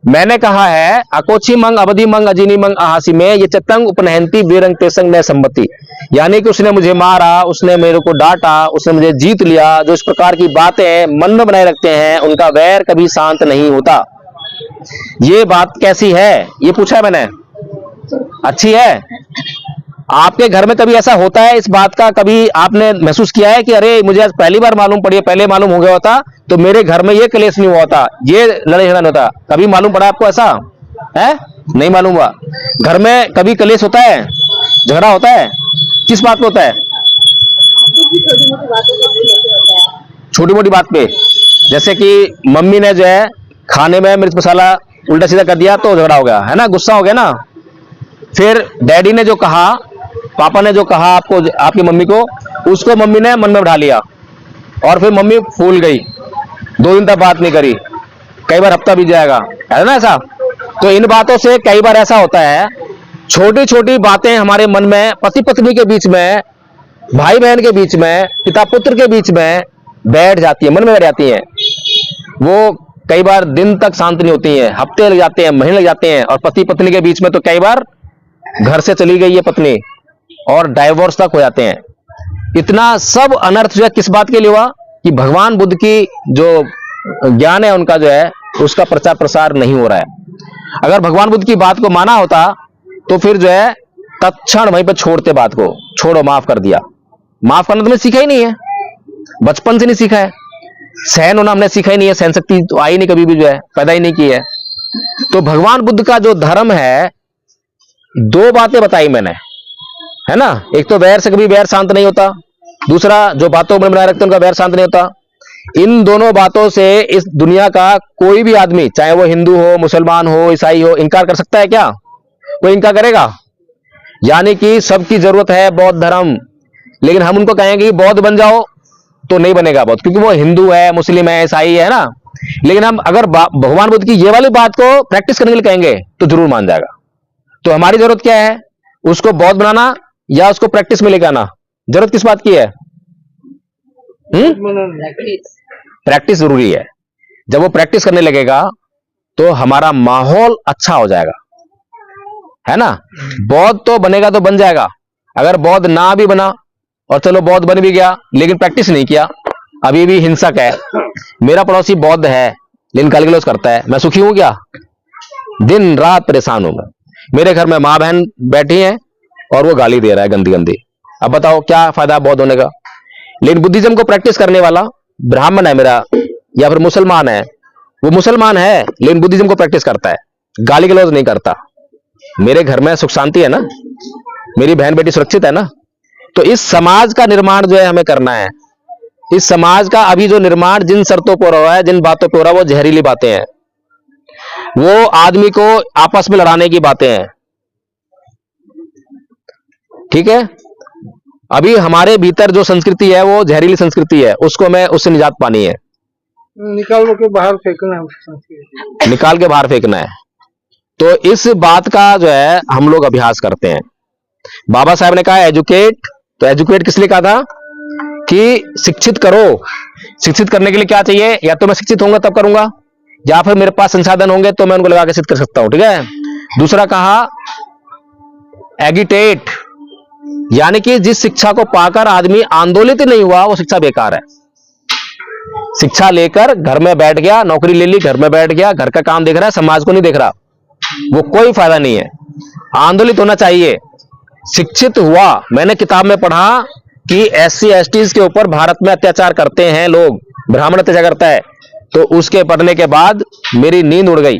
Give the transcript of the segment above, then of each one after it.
मैंने कहा है अकोची मंग अवधि मंग अजीनी मंग आहासी में ये चतंग उपनहंती बेरंग तेसंग न संमति, यानी कि उसने मुझे मारा, उसने मेरे को डांटा, उसने मुझे जीत लिया। जो इस प्रकार की बातें मन में बनाए रखते हैं उनका वैर कभी शांत नहीं होता। ये बात कैसी है ये पूछा है मैंने, अच्छी है? आपके घर में कभी ऐसा होता है, इस बात का कभी आपने महसूस किया है कि अरे मुझे आज पहली बार मालूम पड़ी है, पहले मालूम हो गया होता तो मेरे घर में ये क्लेश नहीं हुआ होता, ये लड़ाई झगड़ा नहीं होता? कभी मालूम पड़ा आपको ऐसा है? नहीं मालूम हुआ। घर में कभी क्लेश होता है, झगड़ा होता है, किस बात पे होता है? छोटी मोटी बात पे, जैसे कि मम्मी ने जो है खाने में मिर्च मसाला उल्टा सीधा कर दिया तो झगड़ा हो गया, है ना, गुस्सा हो गया ना। फिर डैडी ने जो कहा, पापा ने जो कहा आपको, आपकी मम्मी को, उसको मम्मी ने मन में बिठा लिया और फिर मम्मी फूल गई, 2 दिन तक बात नहीं करी, कई बार हफ्ता बीत जाएगा, है ना ऐसा? तो इन बातों से कई बार ऐसा होता है, छोटी छोटी बातें हमारे मन में, पति पत्नी के बीच में, भाई बहन के बीच में, पिता पुत्र के बीच में बैठ जाती है, मन में बैठ जाती है। वो कई बार दिन तक शांत नहीं होती है, हफ्ते लग जाते हैं, महीने लग जाते हैं, और पति पत्नी के बीच में तो कई बार घर से चली गई है पत्नी और डाइवोर्स तक हो जाते हैं। इतना सब अनर्थ जो है किस बात के लिए हुआ कि भगवान बुद्ध की जो ज्ञान है उनका जो है उसका प्रचार प्रसार नहीं हो रहा है। अगर भगवान बुद्ध की बात को माना होता तो फिर जो है तत्क्षण वहीं पर छोड़ते, बात को छोड़ो, माफ कर दिया। माफ करना तुमने सीखा ही नहीं है, बचपन से नहीं सीखा है, सहन होना हमने सीखा ही नहीं है, सहन शक्ति तो आई नहीं कभी भी, जो है पैदा ही नहीं की है। तो भगवान बुद्ध का जो धर्म है, 2 बातें बताई मैंने, है ना। एक तो वैर से कभी वैर शांत नहीं होता, दूसरा जो बातों में बनाए रखते हैं उनका वैर शांत नहीं होता। इन दोनों बातों से इस दुनिया का कोई भी आदमी, चाहे वो हिंदू हो, मुसलमान हो, ईसाई हो, इनकार कर सकता है क्या? कोई इनकार करेगा? यानी कि सबकी जरूरत है बौद्ध धर्म, लेकिन हम उनको कहेंगे कि बौद्ध बन जाओ तो नहीं बनेगा बौद्ध, क्योंकि वो हिंदू है, मुस्लिम है, ईसाई है ना। लेकिन हम अगर भगवान बुद्ध की ये वाली बात को प्रैक्टिस करने के लिए कहेंगे तो जरूर मान जाएगा। तो हमारी जरूरत क्या है, उसको बौद्ध बनाना या उसको प्रैक्टिस में लेकर आना? जरूरत किस बात की है? प्रैक्टिस जरूरी है। जब वो प्रैक्टिस करने लगेगा तो हमारा माहौल अच्छा हो जाएगा, है ना। बौद्ध तो बनेगा तो बन जाएगा, अगर बौद्ध ना भी बना और चलो बौद्ध बन भी गया लेकिन प्रैक्टिस नहीं किया, अभी भी हिंसक है। मेरा पड़ोसी बौद्ध है लेकिन गाली गलौज करता है, मैं सुखी हूं क्या? दिन रात परेशान हूं मैं। मेरे घर में माँ बहन बैठी हैं और वो गाली दे रहा है गंदी गंदी, अब बताओ क्या फायदा बौद्ध होने का? लेकिन बुद्धिज्म को प्रैक्टिस करने वाला ब्राह्मण है मेरा या फिर मुसलमान है, वो मुसलमान है लेकिन बुद्धिज्म को प्रैक्टिस करता है, गाली गलौज नहीं करता। मेरे घर में सुख शांति है ना, मेरी बहन बेटी सुरक्षित है ना। तो इस समाज का निर्माण जो है हमें करना है। इस समाज का अभी जो निर्माण जिन शर्तों पर हो रहा है, जिन बातों पर हो रहा है, वो जहरीली बातें हैं, वो आदमी को आपस में लड़ाने की बातें हैं, ठीक है। अभी हमारे भीतर जो संस्कृति है वो जहरीली संस्कृति है, उसको मैं उससे निजात पानी है, निकाल के बाहर फेंकना है, निकाल के बाहर फेंकना है। तो इस बात का जो है हम लोग अभ्यास करते हैं। बाबा साहब ने कहा एजुकेट, तो एजुकेट किस लिए कहा था कि शिक्षित करो। शिक्षित करने के लिए क्या चाहिए, या तो मैं शिक्षित होऊंगा तब करूंगा, या फिर मेरे पास संसाधन होंगे तो मैं उनको लगा के शिक्षित कर सकता हूं, ठीक है। दूसरा कहा एगिटेट, यानी कि जिस शिक्षा को पाकर आदमी आंदोलित नहीं हुआ वो शिक्षा बेकार है। शिक्षा लेकर घर में बैठ गया, नौकरी ले ली, घर में बैठ गया, घर का काम देख रहा है, समाज को नहीं देख रहा, वो कोई फायदा नहीं है। आंदोलित होना चाहिए। शिक्षित हुआ, मैंने किताब में पढ़ा कि SC STs के ऊपर भारत में अत्याचार करते हैं लोग, ब्राह्मण अत्याचार करता है, तो उसके पढ़ने के बाद मेरी नींद उड़ गई।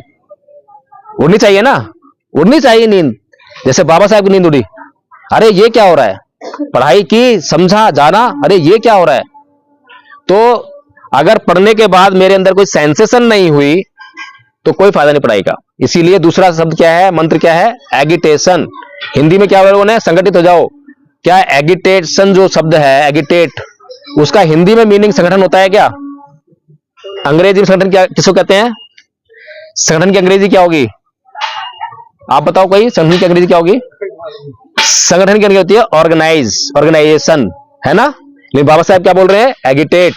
उड़नी चाहिए ना, उड़नी चाहिए नींद, जैसे बाबा साहब की नींद उड़ी। अरे ये क्या हो रहा है, पढ़ाई की, समझा, जाना, अरे ये क्या हो रहा है। तो अगर पढ़ने के बाद मेरे अंदर कोई सेंसेशन नहीं हुई तो कोई फायदा नहीं पढ़ाई का। इसीलिए दूसरा शब्द क्या है, मंत्र क्या है, एगिटेशन। हिंदी में क्या बोला उन्हें, संगठित हो जाओ। क्या एगिटेशन जो शब्द है, एगिटेट, उसका हिंदी में मीनिंग संगठन होता है क्या? अंग्रेजी में संगठन क्या किसको कहते हैं? संगठन की अंग्रेजी क्या होगी, आप बताओ कोई, संगठन की अंग्रेजी क्या होगी? संगठन की अंग्रेजी होती है ऑर्गेनाइज, ऑर्गेनाइजेशन, है ना। लेकिन बाबा साहब क्या बोल रहे हैं, एगिटेट।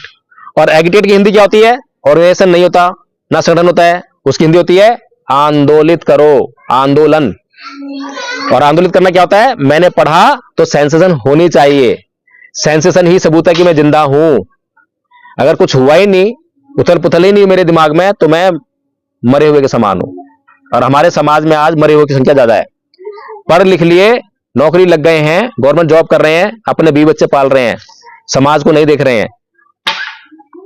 और एगिटेट की हिंदी क्या होती है? ऑर्गेनाइजेशन नहीं होता, ना संगठन होता है, उसकी हिंदी होती है आंदोलित करो, आंदोलन। और आंदोलित करना क्या होता है? मैंने पढ़ा तो सेंसेशन होनी चाहिए, सेंसेशन ही सबूत है कि मैं जिंदा हूं। अगर कुछ हुआ ही नहीं, उथल पुथल ही नहीं मेरे दिमाग में, तो मैं मरे हुए के समान हूं। और हमारे समाज में आज मरे हुए की संख्या ज्यादा है। पढ़ लिख लिए, नौकरी लग गए हैं, गवर्नमेंट जॉब कर रहे हैं, अपने बीवी बच्चे पाल रहे हैं, समाज को नहीं देख रहे हैं।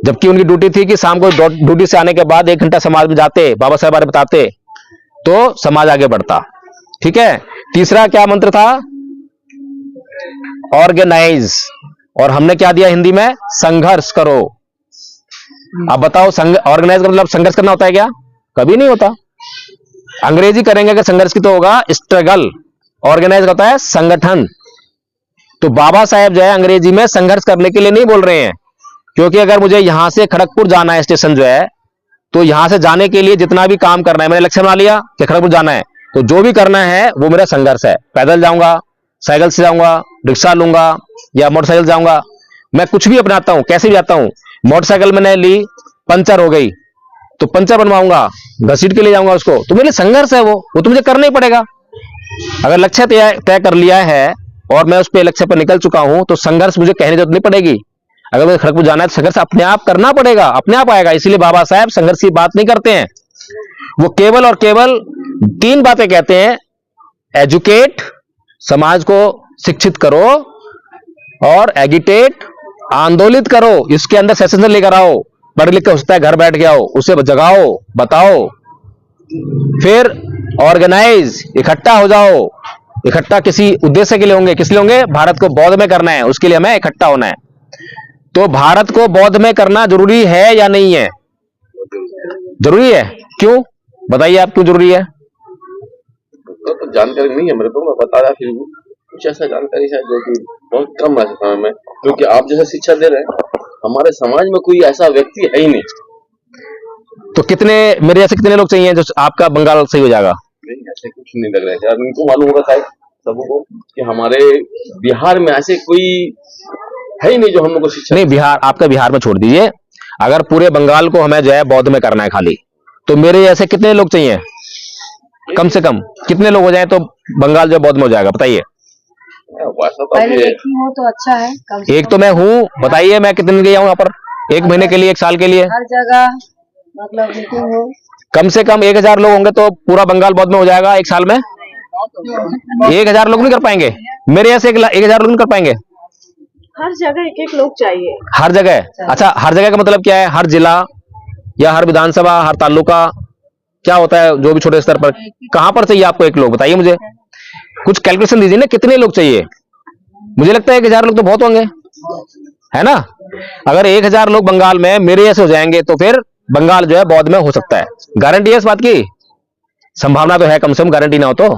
जबकि उनकी ड्यूटी थी कि शाम को ड्यूटी से आने के बाद 1 घंटा समाज में जाते, बाबा साहब बारे बताते, तो समाज आगे बढ़ता। ठीक है। तीसरा क्या मंत्र था? ऑर्गेनाइज। और हमने क्या दिया हिंदी में? संघर्ष करो। अब बताओ, ऑर्गेनाइज का मतलब संघर्ष करना होता है क्या? कभी नहीं होता। अंग्रेजी करेंगे अगर संघर्ष की तो होगा स्ट्रगल, ऑर्गेनाइज का होता है संगठन। तो बाबा साहेब जो है अंग्रेजी में संघर्ष करने के लिए नहीं बोल रहे हैं, क्योंकि अगर मुझे यहां से खड़गपुर जाना है स्टेशन जो है, तो यहां से जाने के लिए जितना भी काम करना है, मैंने लक्ष्य बना लिया कि खड़गपुर जाना है, तो जो भी करना है वो मेरा संघर्ष है। पैदल जाऊंगा, साइकिल से जाऊंगा, रिक्शा लूंगा या मोटरसाइकिल जाऊंगा, मैं कुछ भी अपनाता हूं, कैसे भी जाता हूं। मोटरसाइकिल मैंने ली, पंचर हो गई, तो पंचर बनवाऊंगा, घसीट के ले जाऊंगा उसको, तो मेरे लिए संघर्ष है वो तो मुझे करना ही पड़ेगा। अगर लक्ष्य तय कर लिया है और मैं उस पे लक्ष्य पर निकल चुका हूं, तो संघर्ष मुझे कहने की जरूरत नहीं पड़ेगी। अगर मुझे खड़गपुर जाना है तो संघर्ष अपने आप करना पड़ेगा, अपने आप आएगा। इसीलिए बाबा साहब संघर्ष की बात नहीं करते हैं, वो केवल और केवल 3 बातें कहते हैं। एजुकेट, समाज को शिक्षित करो, और एगिटेट, आंदोलित करो, इसके अंदर सेशन लेकर आओ, पढ़ लिख के हो सकता है घर बैठ के आओ, उसे जगाओ, बताओ। फिर ऑर्गेनाइज, इकट्ठा हो जाओ। इकट्ठा किसी उद्देश्य के लिए होंगे, किस लिए होंगे? भारत को बौद्ध में करना है, उसके लिए हमें इकट्ठा होना है। तो भारत को बौद्ध में करना जरूरी है या नहीं है? जरूरी है। क्यों बताइए आप, क्यों जरूरी है? तो जानकारी नहीं है मेरे को, मैं बता रहा, फिर भी कुछ ऐसा जानकारी है जो कि बहुत कम है समय में, क्योंकि आप जैसे शिक्षा दे रहे हैं, हमारे समाज में कोई ऐसा व्यक्ति है ही नहीं। तो कितने मेरे जैसे कितने लोग चाहिए जो आपका बंगाल सही हो जाएगा? नहीं, ऐसे कुछ नहीं लग रहा है यार, उनको मालूम होगा शायद सबको कि हमारे बिहार में ऐसे कोई है ही नहीं जो हम लोग को शिक्षा। नहीं, बिहार, आपका बिहार में छोड़ दीजिए, अगर पूरे बंगाल को हमें जो है बौद्ध में करना है खाली, तो मेरे जैसे कितने लोग चाहिए? कम से कम कितने लोग हो जाए तो बंगाल जो बौद्ध में हो जाएगा? बताइए। पहले एक ही हो तो अच्छा है। एक तो मैं हूँ, बताइए मैं कितने दिन गया हूँ यहाँ पर? 1 महीने के लिए, 1 साल के लिए? हर जगह मतलब मीटिंग हो। कम से कम 1000 लोग होंगे तो पूरा बंगाल बौद्ध में हो जाएगा 1 साल में। 1000 लोग नहीं कर पाएंगे, मेरे ऐसे 1000 लोग नहीं कर पाएंगे। हर जगह एक लोग चाहिए, हर जगह। अच्छा, हर जगह का मतलब क्या है? हर जिला या हर विधानसभा, हर तालुका, क्या होता है जो भी छोटे स्तर पर? कहां पर चाहिए आपको 1 लोग? बताइए मुझे, कुछ कैलकुलेशन दीजिए ना, कितने लोग चाहिए? मुझे लगता है 1000 लोग तो बहुत होंगे, है ना? अगर 1000 लोग बंगाल में मेरे जैसे हो जाएंगे तो फिर बंगाल जो है बौद्ध में हो सकता है। गारंटी है इस बात की? संभावना तो है, कम से कम गारंटी ना हो तो